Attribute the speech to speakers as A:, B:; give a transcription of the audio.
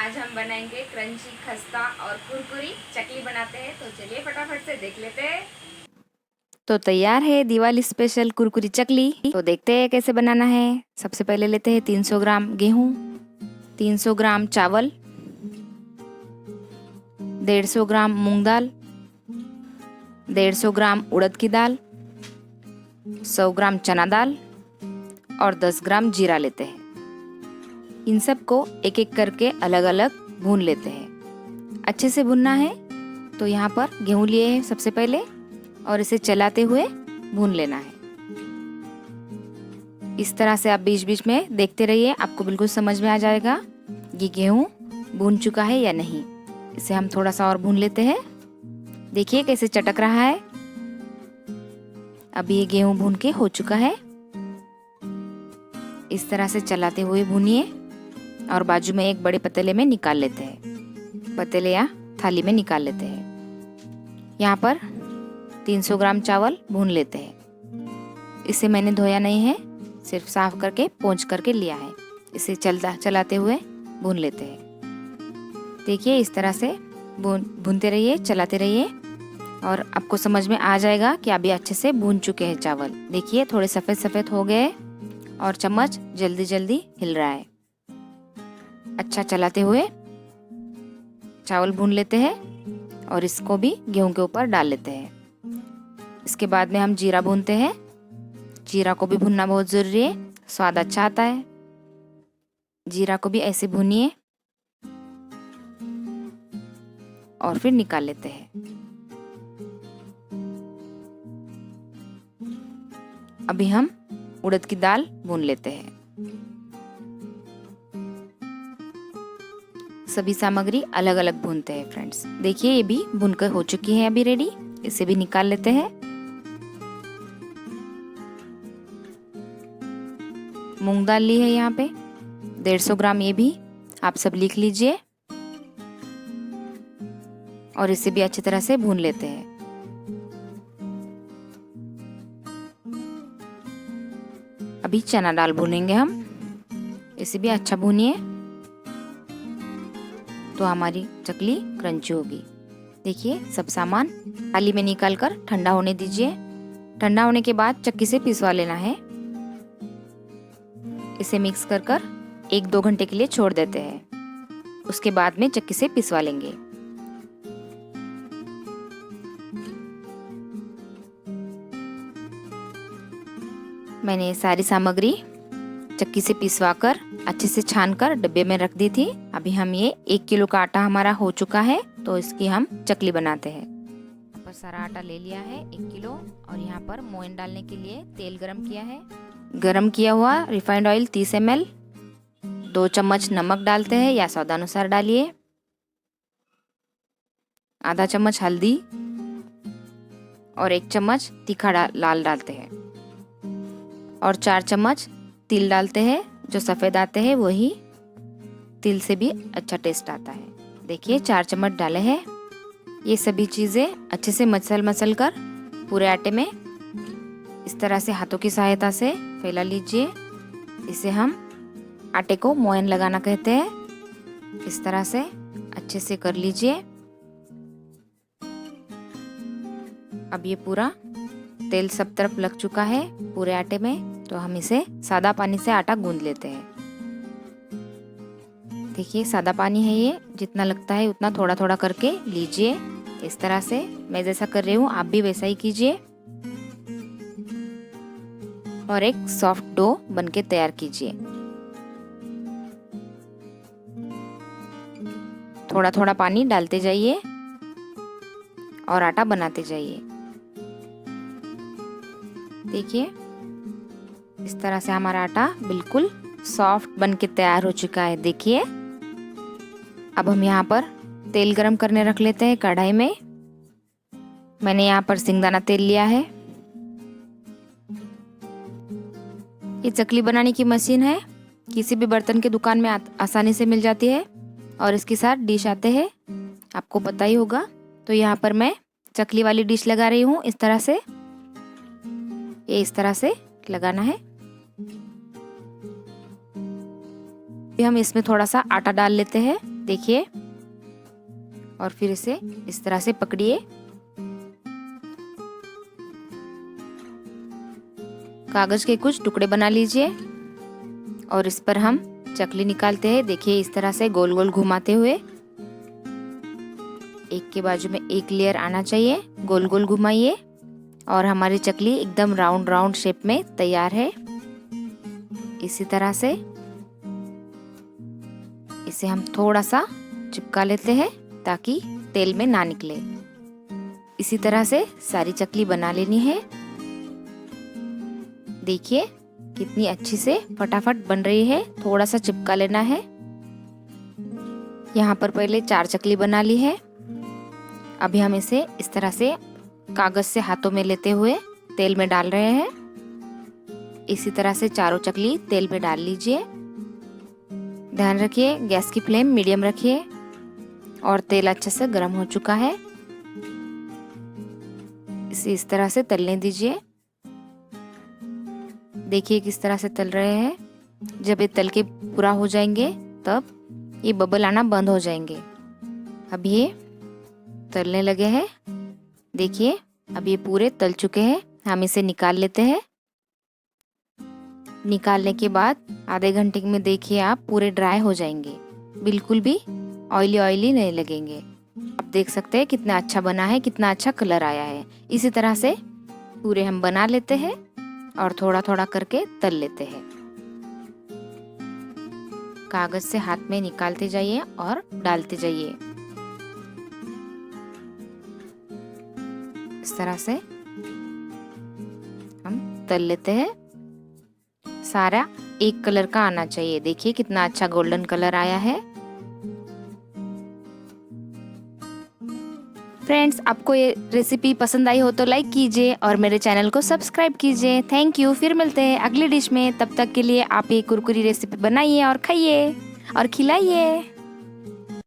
A: आज हम बनाएंगे क्रंची खस्ता और कुरकुरी चकली बनाते हैं। तो चलिए फटाफट से देख लेते हैं।
B: तो तैयार है दिवाली स्पेशल कुरकुरी चकली। तो देखते हैं कैसे बनाना है। सबसे पहले लेते हैं 300 ग्राम गेहूँ, 300 ग्राम चावल, 150 ग्राम मूंग दाल, 150 ग्राम उड़द की दाल, 100 ग्राम चना दाल और 10 ग्राम जीरा लेते हैं। इन सब को एक एक करके अलग अलग भून लेते हैं। अच्छे से भूनना है। तो यहाँ पर गेहूँ लिए हैं सबसे पहले और इसे चलाते हुए भून लेना है। इस तरह से आप बीच बीच में देखते रहिए, आपको बिल्कुल समझ में आ जाएगा ये गेहूँ भून चुका है या नहीं। इसे हम थोड़ा सा और भून लेते हैं। देखिए कैसे चटक रहा है। अभी ये गेहूँ भून के हो चुका है। इस तरह से चलाते हुए भूनिए और बाजू में एक बड़े पतीले में निकाल लेते हैं। पतीले या थाली में निकाल लेते हैं। यहाँ पर 300 ग्राम चावल भून लेते हैं। इसे मैंने धोया नहीं है, सिर्फ साफ करके पोंछ करके लिया है। इसे चलाते हुए भून लेते हैं। देखिए इस तरह से भूनते रहिए, चलाते रहिए और आपको समझ में आ जाएगा कि अभी अच्छे से भून चुके हैं चावल। देखिए थोड़े सफ़ेद सफ़ेद हो गए और चम्मच जल्दी जल्दी हिल रहा है। अच्छा चलाते हुए चावल भून लेते हैं और इसको भी गेहूं के ऊपर डाल लेते हैं। इसके बाद में हम जीरा भूनते हैं। जीरा को भी भूनना बहुत ज़रूरी है, स्वाद अच्छा आता है। जीरा को भी ऐसे भूनिए और फिर निकाल लेते हैं। अभी हम उड़द की दाल भून लेते हैं। सभी सामग्री अलग अलग भूनते हैं फ्रेंड्स। देखिए ये भी भूनकर हो चुकी है, अभी रेडी। इसे भी निकाल लेते हैं। मूंग दाल ली है यहाँ पे 150 ग्राम, ये भी आप सब लिख लीजिए। और इसे भी अच्छी तरह से भून लेते हैं। अभी चना दाल भूनेंगे हम। इसे भी अच्छा भूनिए तो हमारी चकली क्रंची होगी। देखिए सब सामान थाली में निकाल कर ठंडा होने दीजिए। ठंडा होने के बाद चक्की से पिसवा लेना है। इसे मिक्स कर कर 1-2 घंटे के लिए छोड़ देते हैं। उसके बाद में चक्की से पिसवा लेंगे। मैंने सारी सामग्री चक्की से पिसवा कर अच्छे से छान कर डिब्बे में रख दी थी। अभी हम ये 1 किलो का आटा हमारा हो चुका है, तो इसकी हम चकली बनाते हैं। यहाँ पर सारा आटा ले लिया है 1 किलो और यहाँ पर मोयन डालने के लिए तेल गरम किया है। गरम किया हुआ रिफाइंड ऑयल 30 ml, 2 चम्मच नमक डालते हैं या स्वादानुसार डालिए, आधा चम्मच हल्दी और 1 चम्मच तीखा लाल डालते हैं और 4 चम्मच तिल डालते हैं। जो सफ़ेद आते हैं वही, तिल से भी अच्छा टेस्ट आता है। देखिए 4 चम्मच डाले हैं। ये सभी चीज़ें अच्छे से मसल कर पूरे आटे में इस तरह से हाथों की सहायता से फैला लीजिए। इसे हम आटे को मोयन लगाना कहते हैं। इस तरह से अच्छे से कर लीजिए। अब ये पूरा तेल सब तरफ लग चुका है पूरे आटे में, तो हम इसे सादा पानी से आटा गूंद लेते हैं। देखिए सादा पानी है ये, जितना लगता है उतना थोड़ा थोड़ा करके लीजिए। इस तरह से मैं जैसा कर रही हूँ आप भी वैसा ही कीजिए और एक सॉफ्ट डो बनके तैयार कीजिए। थोड़ा थोड़ा पानी डालते जाइए और आटा बनाते जाइए। देखिए इस तरह से हमारा आटा बिल्कुल सॉफ्ट बनके तैयार हो चुका है। देखिए अब हम यहाँ पर तेल गरम करने रख लेते हैं कढ़ाई में। मैंने यहाँ पर सिंगदाना तेल लिया है। ये चकली बनाने की मशीन है, किसी भी बर्तन के दुकान में आसानी से मिल जाती है और इसके साथ डिश आते हैं, आपको पता ही होगा। तो यहाँ पर मैं चकली वाली डिश लगा रही हूँ। इस तरह से, ये इस तरह से लगाना है। हम इसमें थोड़ा सा आटा डाल लेते हैं देखिए, और फिर इसे इस तरह से पकड़िए। कागज के कुछ टुकड़े बना लीजिए और इस पर हम चकली निकालते हैं। देखिए, इस तरह से गोल गोल घुमाते हुए एक के बाजू में एक लेयर आना चाहिए। गोल गोल घुमाइए और हमारी चकली एकदम राउंड राउंड शेप में तैयार है। इसी तरह से इसे हम थोड़ा सा चिपका लेते हैं ताकि तेल में ना निकले। इसी तरह से सारी चकली बना लेनी है। देखिए कितनी अच्छी से फटाफट बन रही है। थोड़ा सा चिपका लेना है। यहाँ पर पहले 4 चकली बना ली है। अभी हम इसे इस तरह से कागज से हाथों में लेते हुए तेल में डाल रहे हैं। इसी तरह से चारों चकली तेल में डाल लीजिए। ध्यान रखिए, गैस की फ्लेम मीडियम रखिए और तेल अच्छे से गर्म हो चुका है। इसे इस तरह से तलने दीजिए। देखिए किस तरह से तल रहे हैं। जब ये तल के पूरा हो जाएंगे तब ये बबल आना बंद हो जाएंगे। अब ये तलने लगे हैं। देखिए अब ये पूरे तल चुके हैं। हम इसे निकाल लेते हैं। निकालने के बाद आधे घंटे में देखिए आप पूरे ड्राई हो जाएंगे, बिल्कुल भी ऑयली ऑयली नहीं लगेंगे। आप देख सकते हैं कितना अच्छा बना है, कितना अच्छा कलर आया है। इसी तरह से पूरे हम बना लेते हैं और थोड़ा थोड़ा करके तल लेते हैं। कागज से हाथ में निकालते जाइए और डालते जाइए। इस तरह से हम तल लेते हैं। सारा एक कलर का आना चाहिए। देखिए कितना अच्छा गोल्डन कलर आया है। फ्रेंड्स, आपको ये रेसिपी पसंद आई हो तो लाइक कीजिए और मेरे चैनल को सब्सक्राइब कीजिए। Thank you. फिर मिलते हैं अगली डिश में। तब तक के लिए आप ये कुरकुरी रेसिपी बनाइए और खाइए और खिलाइए।